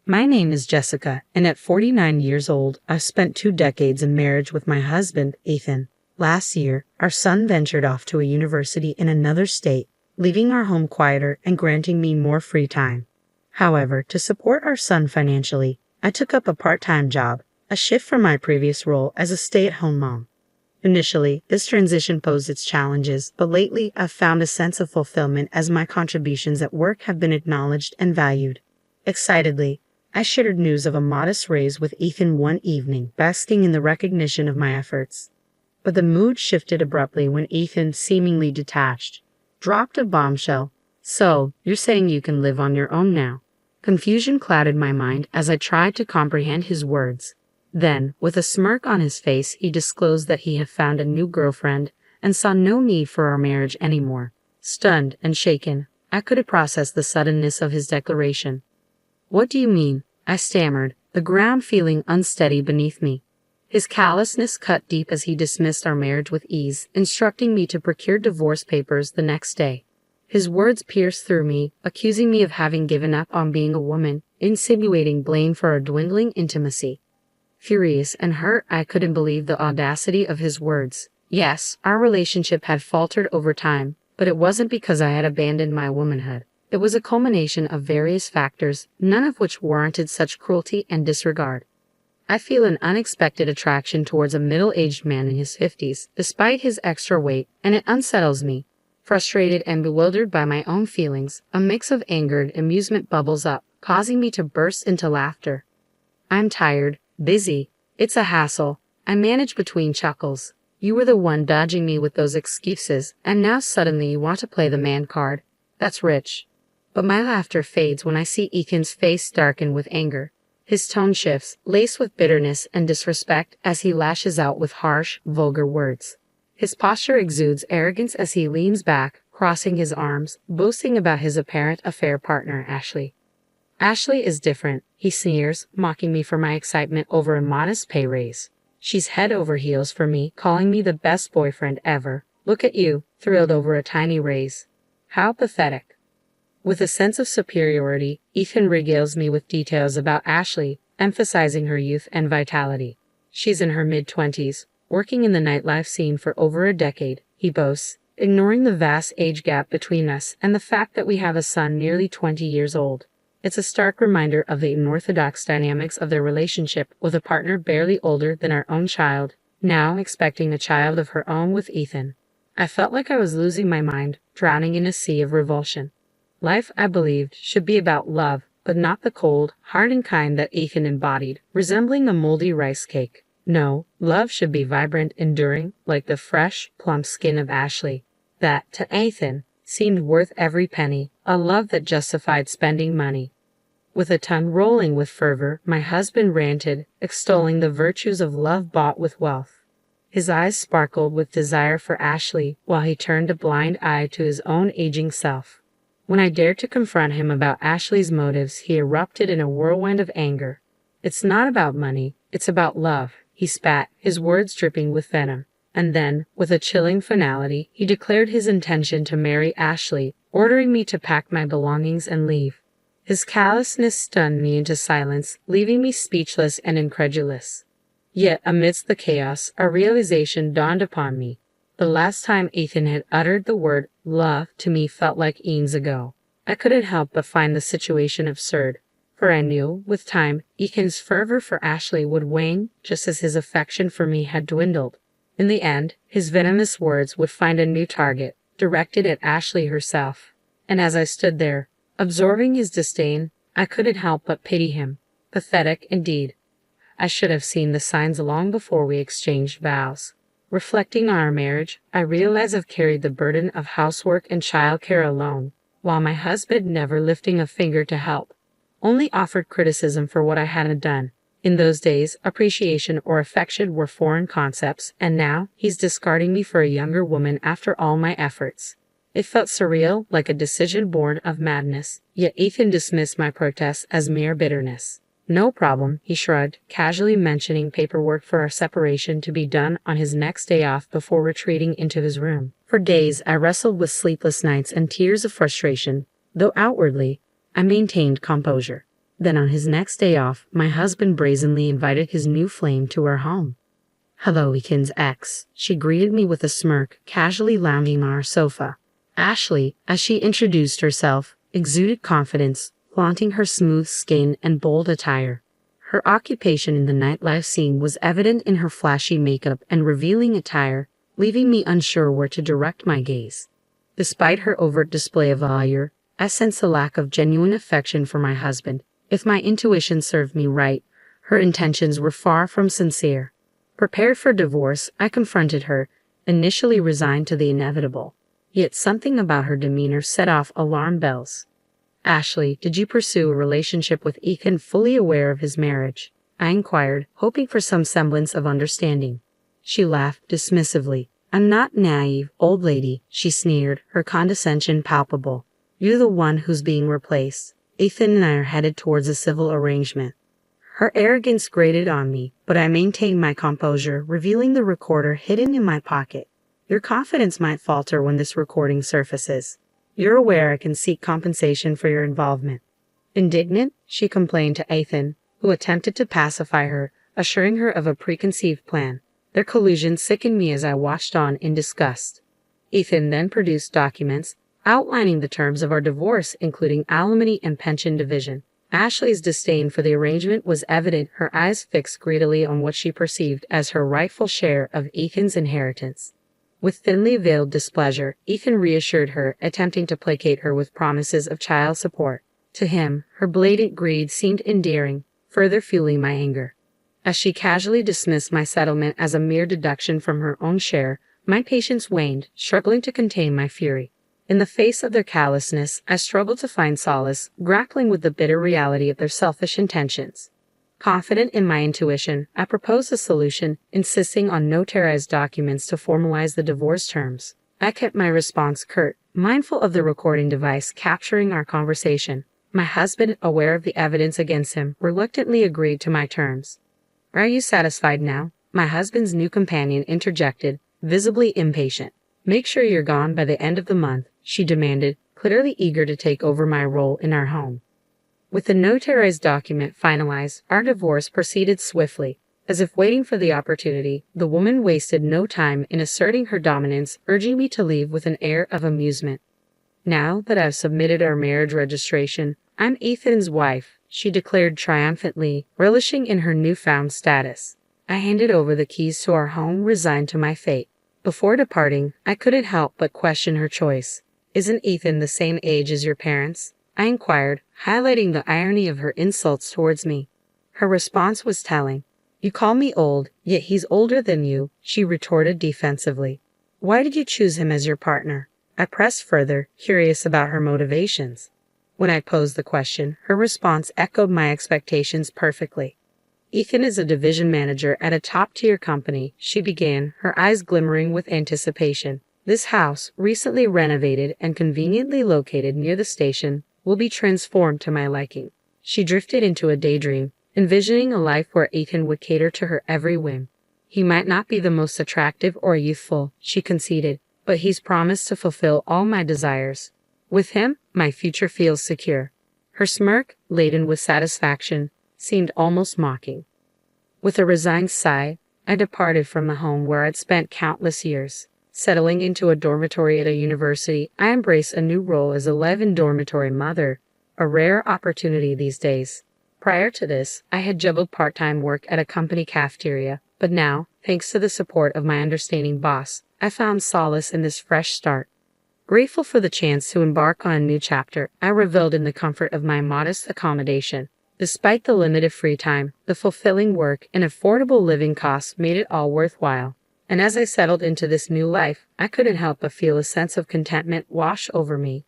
My name is Jessica, and at 49 years old, I've spent 2 decades in marriage with my husband, Ethan. Last year, our son ventured off to a university in another state, leaving our home quieter and granting me more free time. However, to support our son financially, I took up a part-time job, a shift from my previous role as a stay-at-home mom. Initially, this transition posed its challenges, but lately I've found a sense of fulfillment as my contributions at work have been acknowledged and valued. Excitedly, I shared news of a modest raise with Ethan one evening, basking in the recognition of my efforts. But the mood shifted abruptly when Ethan, seemingly detached, dropped a bombshell. "So, you're saying you can live on your own now?" Confusion clouded my mind as I tried to comprehend his words. Then, with a smirk on his face, he disclosed that he had found a new girlfriend and saw no need for our marriage anymore. Stunned and shaken, I couldn't process the suddenness of his declaration. "What do you mean?" I stammered, the ground feeling unsteady beneath me. His callousness cut deep as he dismissed our marriage with ease, instructing me to procure divorce papers the next day. His words pierced through me, accusing me of having given up on being a woman, insinuating blame for our dwindling intimacy. Furious and hurt, I couldn't believe the audacity of his words. Yes, our relationship had faltered over time, but it wasn't because I had abandoned my womanhood. It was a culmination of various factors, none of which warranted such cruelty and disregard. I feel an unexpected attraction towards a middle-aged man in his 50s, despite his extra weight, and it unsettles me. Frustrated and bewildered by my own feelings, a mix of anger and amusement bubbles up, causing me to burst into laughter. "I'm tired, busy. It's a hassle," I manage between chuckles. "You were the one dodging me with those excuses, and now suddenly you want to play the man card. That's rich." But my laughter fades when I see Ethan's face darken with anger. His tone shifts, laced with bitterness and disrespect, as he lashes out with harsh, vulgar words. His posture exudes arrogance as he leans back, crossing his arms, boasting about his apparent affair partner, Ashley. "Ashley is different," he sneers, mocking me for my excitement over a modest pay raise. "She's head over heels for me, calling me the best boyfriend ever. Look at you, thrilled over a tiny raise. How pathetic." With a sense of superiority, Ethan regales me with details about Ashley, emphasizing her youth and vitality. "She's in her mid-20s, working in the nightlife scene for over a decade," he boasts, ignoring the vast age gap between us and the fact that we have a son nearly 20 years old. It's a stark reminder of the unorthodox dynamics of their relationship with a partner barely older than our own child, now expecting a child of her own with Ethan. I felt like I was losing my mind, drowning in a sea of revulsion. Life, I believed, should be about love, but not the cold, hardened kind that Ethan embodied, resembling a moldy rice cake. No, love should be vibrant, enduring, like the fresh, plump skin of Ashley. That, to Ethan, seemed worth every penny, a love that justified spending money. With a tongue rolling with fervor, my husband ranted, extolling the virtues of love bought with wealth. His eyes sparkled with desire for Ashley, while he turned a blind eye to his own aging self. When I dared to confront him about Ashley's motives, he erupted in a whirlwind of anger. "It's not about money, it's about love," he spat, his words dripping with venom. And then, with a chilling finality, he declared his intention to marry Ashley, ordering me to pack my belongings and leave. His callousness stunned me into silence, leaving me speechless and incredulous. Yet, amidst the chaos, a realization dawned upon me. The last time Ethan had uttered the word love to me felt like eons ago. I couldn't help but find the situation absurd, for I knew, with time, Ethan's fervor for Ashley would wane just as his affection for me had dwindled. In the end, his venomous words would find a new target, directed at Ashley herself. And as I stood there, absorbing his disdain, I couldn't help but pity him. Pathetic indeed. I should have seen the signs long before we exchanged vows. Reflecting on our marriage, I realize I've carried the burden of housework and childcare alone, while my husband never lifting a finger to help, only offered criticism for what I hadn't done. In those days, appreciation or affection were foreign concepts, and now he's discarding me for a younger woman after all my efforts. It felt surreal, like a decision born of madness, yet Ethan dismissed my protests as mere bitterness. "No problem," he shrugged, casually mentioning paperwork for our separation to be done on his next day off before retreating into his room. For days, I wrestled with sleepless nights and tears of frustration, though outwardly, I maintained composure. Then on his next day off, my husband brazenly invited his new flame to our home. "Hello, Ethan's ex," she greeted me with a smirk, casually lounging on our sofa. Ashley, as she introduced herself, exuded confidence, flaunting her smooth skin and bold attire. Her occupation in the nightlife scene was evident in her flashy makeup and revealing attire, leaving me unsure where to direct my gaze. Despite her overt display of allure, I sensed a lack of genuine affection for my husband. If my intuition served me right, her intentions were far from sincere. Prepared for divorce, I confronted her, initially resigned to the inevitable. Yet something about her demeanor set off alarm bells. "Ashley, did you pursue a relationship with Ethan fully aware of his marriage?" I inquired, hoping for some semblance of understanding. She laughed dismissively. "I'm not naive, old lady," she sneered, her condescension palpable. "You're the one who's being replaced. Ethan and I are headed towards a civil arrangement." Her arrogance grated on me, but I maintained my composure, revealing the recorder hidden in my pocket. "Your confidence might falter when this recording surfaces. You're aware I can seek compensation for your involvement." Indignant, she complained to Ethan, who attempted to pacify her, assuring her of a preconceived plan. Their collusion sickened me as I watched on in disgust. Ethan then produced documents outlining the terms of our divorce, including alimony and pension division. Ashley's disdain for the arrangement was evident, her eyes fixed greedily on what she perceived as her rightful share of Ethan's inheritance. With thinly veiled displeasure, Ethan reassured her, attempting to placate her with promises of child support. To him, her blatant greed seemed endearing, further fueling my anger. As she casually dismissed my settlement as a mere deduction from her own share, my patience waned, struggling to contain my fury. In the face of their callousness, I struggled to find solace, grappling with the bitter reality of their selfish intentions. Confident in my intuition, I proposed a solution, insisting on notarized documents to formalize the divorce terms. I kept my response curt, mindful of the recording device capturing our conversation. My husband, aware of the evidence against him, reluctantly agreed to my terms. "Are you satisfied now?" my husband's new companion interjected, visibly impatient. "Make sure you're gone by the end of the month," she demanded, clearly eager to take over my role in our home. With the notarized document finalized, our divorce proceeded swiftly. As if waiting for the opportunity, the woman wasted no time in asserting her dominance, urging me to leave with an air of amusement. "Now that I've submitted our marriage registration, I'm Ethan's wife," she declared triumphantly, relishing in her newfound status. I handed over the keys to our home, resigned to my fate. Before departing, I couldn't help but question her choice. "Isn't Ethan the same age as your parents?" I inquired, highlighting the irony of her insults towards me. Her response was telling. "You call me old, yet he's older than you," she retorted defensively. "Why did you choose him as your partner?" I pressed further, curious about her motivations. When I posed the question, her response echoed my expectations perfectly. "Ethan is a division manager at a top-tier company," she began, her eyes glimmering with anticipation. "This house, recently renovated and conveniently located near the station, will be transformed to my liking." She drifted into a daydream, envisioning a life where Ethan would cater to her every whim. "He might not be the most attractive or youthful," she conceded, "but he's promised to fulfill all my desires. With him, my future feels secure." Her smirk, laden with satisfaction, seemed almost mocking. With a resigned sigh, I departed from the home where I'd spent countless years. Settling into a dormitory at a university, I embraced a new role as a live-in dormitory mother, a rare opportunity these days. Prior to this, I had juggled part-time work at a company cafeteria, but now, thanks to the support of my understanding boss, I found solace in this fresh start. Grateful for the chance to embark on a new chapter, I reveled in the comfort of my modest accommodation. Despite the limited free time, the fulfilling work and affordable living costs made it all worthwhile. And as I settled into this new life, I couldn't help but feel a sense of contentment wash over me.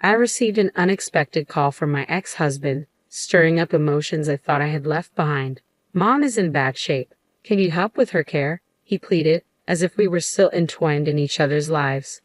I received an unexpected call from my ex-husband, stirring up emotions I thought I had left behind. "Mom is in bad shape. Can you help with her care?" he pleaded, as if we were still entwined in each other's lives.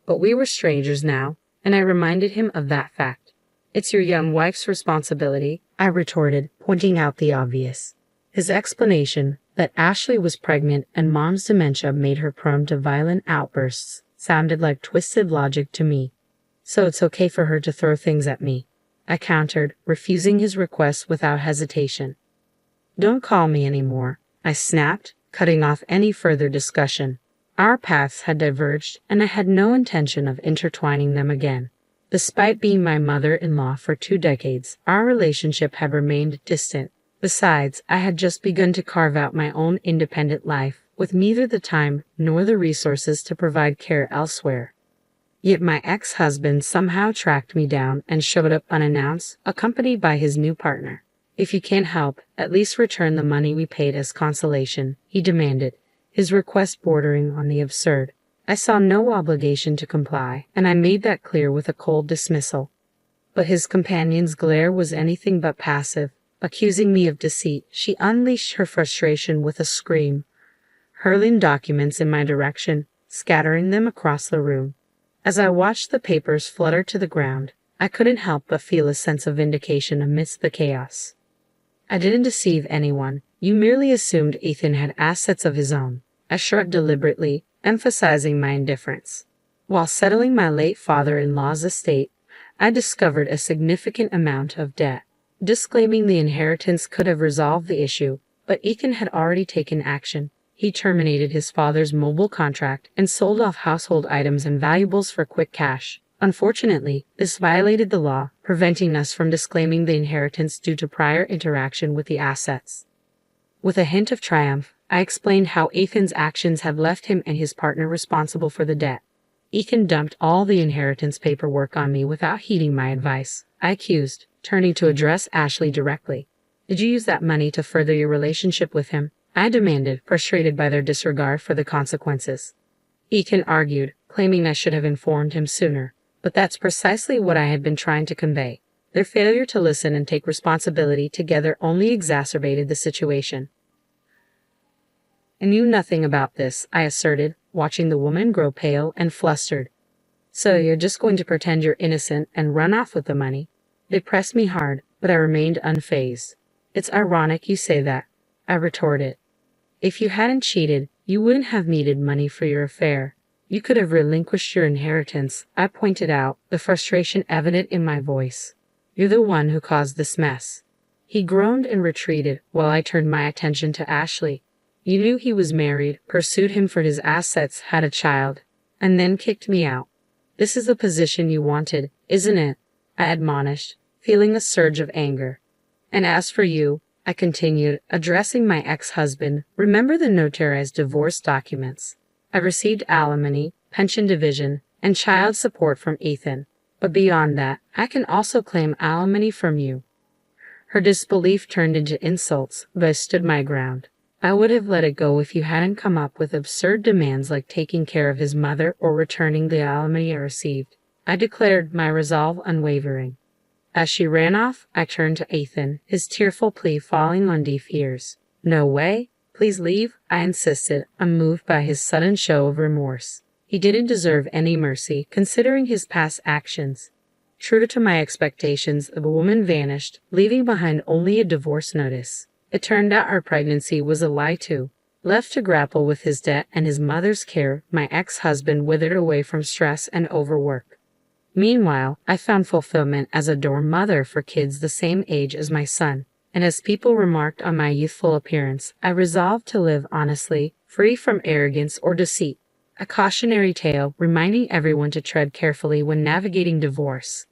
But we were strangers now, and I reminded him of that fact. "It's your young wife's responsibility," I retorted, pointing out the obvious. His explanation, that Ashley was pregnant and Mom's dementia made her prone to violent outbursts, sounded like twisted logic to me. "So it's okay for her to throw things at me?" I countered, refusing his request without hesitation. Don't call me anymore, I snapped, cutting off any further discussion. Our paths had diverged, and I had no intention of intertwining them again. Despite being my mother-in-law for 2 decades, our relationship had remained distant. Besides, I had just begun to carve out my own independent life, with neither the time nor the resources to provide care elsewhere. Yet my ex-husband somehow tracked me down and showed up unannounced, accompanied by his new partner. If you can't help, at least return the money we paid as consolation, he demanded, his request bordering on the absurd. I saw no obligation to comply, and I made that clear with a cold dismissal. But his companion's glare was anything but passive. Accusing me of deceit, she unleashed her frustration with a scream, hurling documents in my direction, scattering them across the room. As I watched the papers flutter to the ground, I couldn't help but feel a sense of vindication amidst the chaos. I didn't deceive anyone. You merely assumed Ethan had assets of his own. I shrugged deliberately, emphasizing my indifference. While settling my late father-in-law's estate, I discovered a significant amount of debt. Disclaiming the inheritance could have resolved the issue, but Ethan had already taken action. He terminated his father's mobile contract and sold off household items and valuables for quick cash. Unfortunately, this violated the law, preventing us from disclaiming the inheritance due to prior interaction with the assets. With a hint of triumph, I explained how Ethan's actions had left him and his partner responsible for the debt. Ethan dumped all the inheritance paperwork on me without heeding my advice. I accused, turning to address Ashley directly. Did you use that money to further your relationship with him? I demanded, frustrated by their disregard for the consequences. Ethan argued, claiming I should have informed him sooner. But that's precisely what I had been trying to convey. Their failure to listen and take responsibility together only exacerbated the situation. I knew nothing about this, I asserted, watching the woman grow pale and flustered. So you're just going to pretend you're innocent and run off with the money? They pressed me hard, but I remained unfazed. It's ironic you say that, I retorted. If you hadn't cheated, you wouldn't have needed money for your affair. You could have relinquished your inheritance, I pointed out, the frustration evident in my voice. You're the one who caused this mess. He groaned and retreated while I turned my attention to Ashley. You knew he was married, pursued him for his assets, had a child, and then kicked me out. This is the position you wanted, isn't it? I admonished, feeling a surge of anger. And as for you, I continued, addressing my ex-husband, remember the notarized divorce documents. I received alimony, pension division, and child support from Ethan. But beyond that, I can also claim alimony from you. Her disbelief turned into insults, but I stood my ground. I would have let it go if you hadn't come up with absurd demands like taking care of his mother or returning the alimony I received. I declared, my resolve unwavering. As she ran off, I turned to Ethan, his tearful plea falling on deaf ears. No way. Please leave, I insisted, unmoved by his sudden show of remorse. He didn't deserve any mercy, considering his past actions. True to my expectations, the woman vanished, leaving behind only a divorce notice. It turned out our pregnancy was a lie too. Left to grapple with his debt and his mother's care, my ex-husband withered away from stress and overwork. Meanwhile, I found fulfillment as a dorm mother for kids the same age as my son. And as people remarked on my youthful appearance, I resolved to live honestly, free from arrogance or deceit. A cautionary tale reminding everyone to tread carefully when navigating divorce.